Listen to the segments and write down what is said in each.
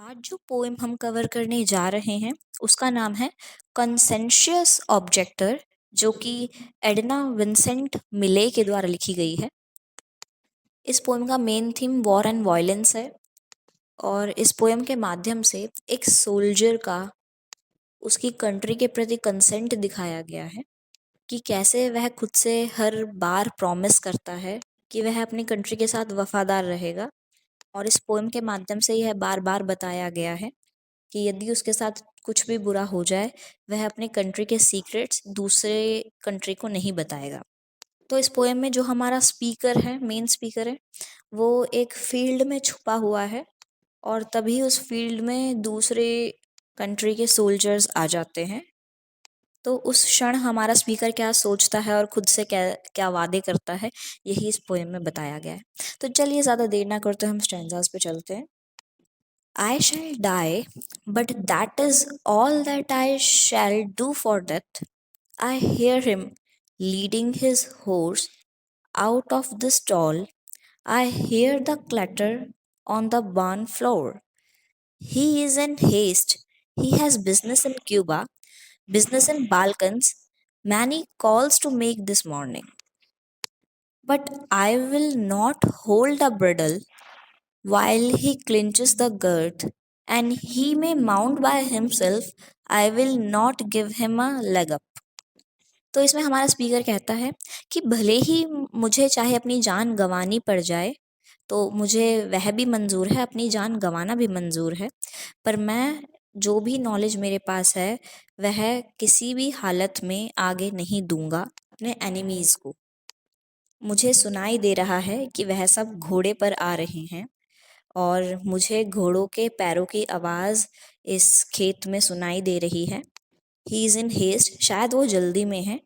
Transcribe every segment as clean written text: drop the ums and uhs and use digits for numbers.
आज जो पोएम हम कवर करने जा रहे हैं उसका नाम है कंसेंशियस ऑब्जेक्टर, जो कि एडना विंसेंट मिले के द्वारा लिखी गई है। इस पोएम का main theme war and violence है और इस पोएम के माध्यम से एक सोल्जर का उसकी कंट्री के प्रति कंसेंट दिखाया गया है कि कैसे वह खुद से हर बार प्रॉमिस करता है कि वह अपनी कंट्री के साथ वफादार रहेगा। और इस पोएम के माध्यम से यह बार बार बताया गया है कि यदि उसके साथ कुछ भी बुरा हो जाए, वह अपने कंट्री के सीक्रेट्स दूसरे कंट्री को नहीं बताएगा। तो इस पोएम में जो हमारा स्पीकर है, मेन स्पीकर है, वो एक फील्ड में छुपा हुआ है और तभी उस फील्ड में दूसरे कंट्री के सोल्जर्स आ जाते हैं। तो उस क्षण हमारा स्पीकर क्या सोचता है और खुद से क्या क्या वादे करता है, यही इस पोएम में बताया गया है। तो चलिए ज़्यादा देर ना करते हम स्टैंजास पे चलते हैं। I shall die, but that is all that I shall do for death. I hear him leading his horse out of the stall. I hear the clatter on the barn floor. He is in haste. He has business in Cuba, business in Balkans, many calls to make this morning. But I will not hold the bridle while he clinches the girth, and he may mount by himself, I will not give him a leg up. तो इसमें हमारा speaker कहता है कि भले ही मुझे चाहे अपनी जान गंवानी पड़ जाए, तो मुझे वह भी मंजूर है, अपनी जान गंवाना भी मंजूर है, पर मैं जो भी नॉलेज मेरे पास है वह किसी भी हालत में आगे नहीं दूंगा अपने एनिमीज को। मुझे सुनाई दे रहा है कि वह सब घोड़े पर आ रहे हैं और मुझे घोड़ों के पैरों की आवाज़ इस खेत में सुनाई दे रही है। ही इज़ इन हेस्ट, शायद वो जल्दी में है,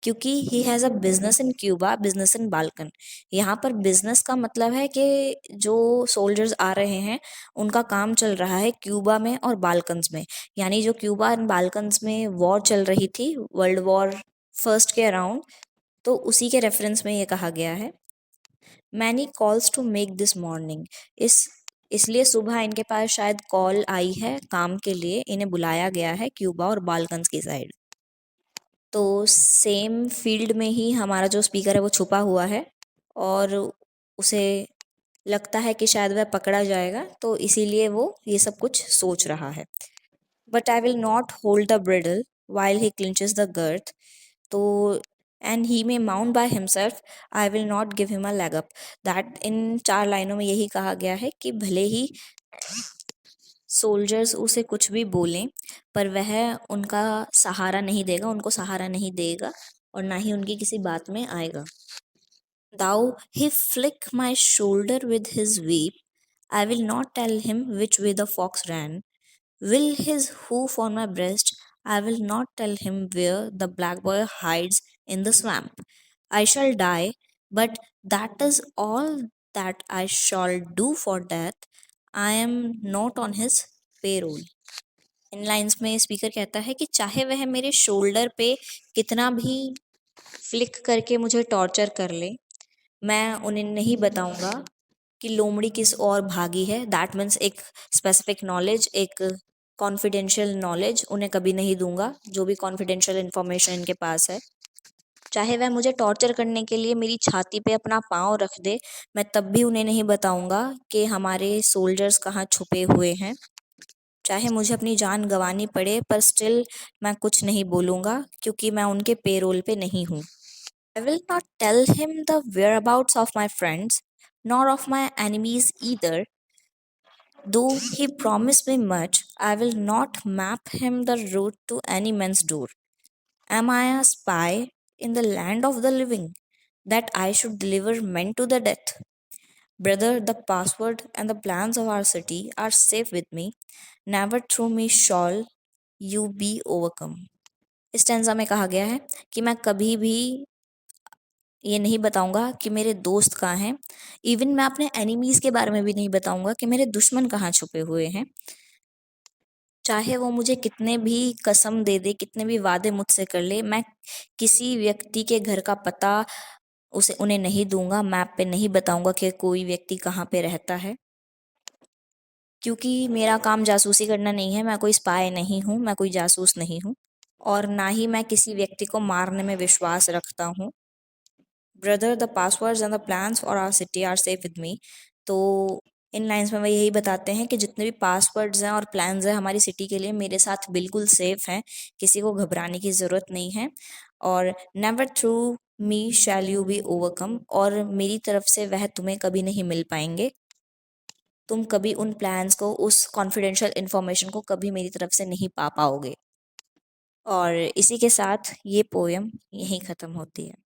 क्योंकि he has a business in Cuba, business in Balkan. यहाँ पर बिजनेस का मतलब है कि जो सोल्जर्स आ रहे हैं उनका काम चल रहा है क्यूबा में और बाल्कन्स में, यानी जो क्यूबा एंड बाल्कन्स में वॉर चल रही थी, वर्ल्ड वॉर फर्स्ट के अराउंड, तो उसी के रेफरेंस में ये कहा गया है। Many calls to make this morning, इसलिए सुबह इनके पास शायद कॉल आई है काम के लिए, इन्हें बुलाया गया है क्यूबा और बाल्कन्स की साइड। तो सेम फील्ड में ही हमारा जो स्पीकर है वो छुपा हुआ है और उसे लगता है कि शायद वह पकड़ा जाएगा, तो इसीलिए वो ये सब कुछ सोच रहा है। But I will not hold the bridle while he clinches the girth, तो and he may mount by himself, I will not give him a leg up. That इन 4 लाइनों में यही कहा गया है कि भले ही सोल्जर्स उसे कुछ भी बोलें, पर वह उनका सहारा नहीं देगा, उनको सहारा नहीं देगा और ना ही उनकी किसी बात में आएगा। Thou he flick my shoulder with his whip, I will not tell him which way the fox ran. Will his hoof on my breast, I will not tell him where the black boy hides in the swamp. I shall die, but that is all that I shall do for death. I am not on his payroll. In lines में speaker कहता है कि चाहे वह मेरे shoulder पे कितना भी फ्लिक करके मुझे टॉर्चर कर ले, मैं उन्हें नहीं बताऊंगा कि लोमड़ी किस ओर भागी है। दैट मीन्स एक स्पेसिफिक नॉलेज, एक कॉन्फिडेंशियल नॉलेज उन्हें कभी नहीं दूंगा, जो भी कॉन्फिडेंशियल इन्फॉर्मेशन इनके पास है। चाहे वह मुझे टॉर्चर करने के लिए मेरी छाती पे अपना पाँव रख दे, मैं तब भी उन्हें नहीं बताऊंगा कि हमारे सोल्जर्स कहाँ छुपे हुए हैं। चाहे मुझे अपनी जान गंवानी पड़े, पर स्टिल मैं कुछ नहीं बोलूँगा, क्योंकि मैं उनके पेरोल पे नहीं हूँ। I will not tell him the whereabouts of my friends, nor of my enemies either. Though he promised me much, I will not map him the road to any man's door. Am I a spy in the land of the living, that I should deliver men to the death? Brother, the password and the plans of our city are safe with me. Never through me shall you be overcome. इस stanza में कहा गया है कि मैं कभी भी ये नहीं बताऊंगा कि मेरे दोस्त कहाँ हैं, इवन मैं अपने एनिमीज के बारे में भी नहीं बताऊंगा कि मेरे दुश्मन कहाँ छुपे हुए हैं। चाहे वो मुझे कितने भी कसम दे दे, कितने भी वादे मुझसे कर ले, मैं किसी व्यक्ति के घर का पता उन्हें नहीं दूंगा, मैप पे नहीं बताऊंगा कि कोई व्यक्ति कहाँ पे रहता है। क्योंकि मेरा काम जासूसी करना नहीं है, मैं कोई स्पाई नहीं हूँ, मैं कोई जासूस नहीं हूँ और ना ही मैं किसी व्यक्ति को मारने में विश्वास रखता हूँ। Brother, the passwords and the plans for our city are safe with me. तो इन लाइंस में वह यही बताते हैं कि जितने भी पासवर्ड्स हैं और प्लान्स हैं हमारी सिटी के लिए मेरे साथ बिल्कुल सेफ हैं, किसी को घबराने की ज़रूरत नहीं है। और never through me shall you be overcome, और मेरी तरफ से वह तुम्हें कभी नहीं मिल पाएंगे। तुम कभी उन प्लान्स को, उस कॉन्फिडेंशियल इन्फॉर्मेशन को कभी मेरी तरफ से नहीं पा पाओगे। और इसी के साथ ये पोयम यहीं ख़त्म होती है।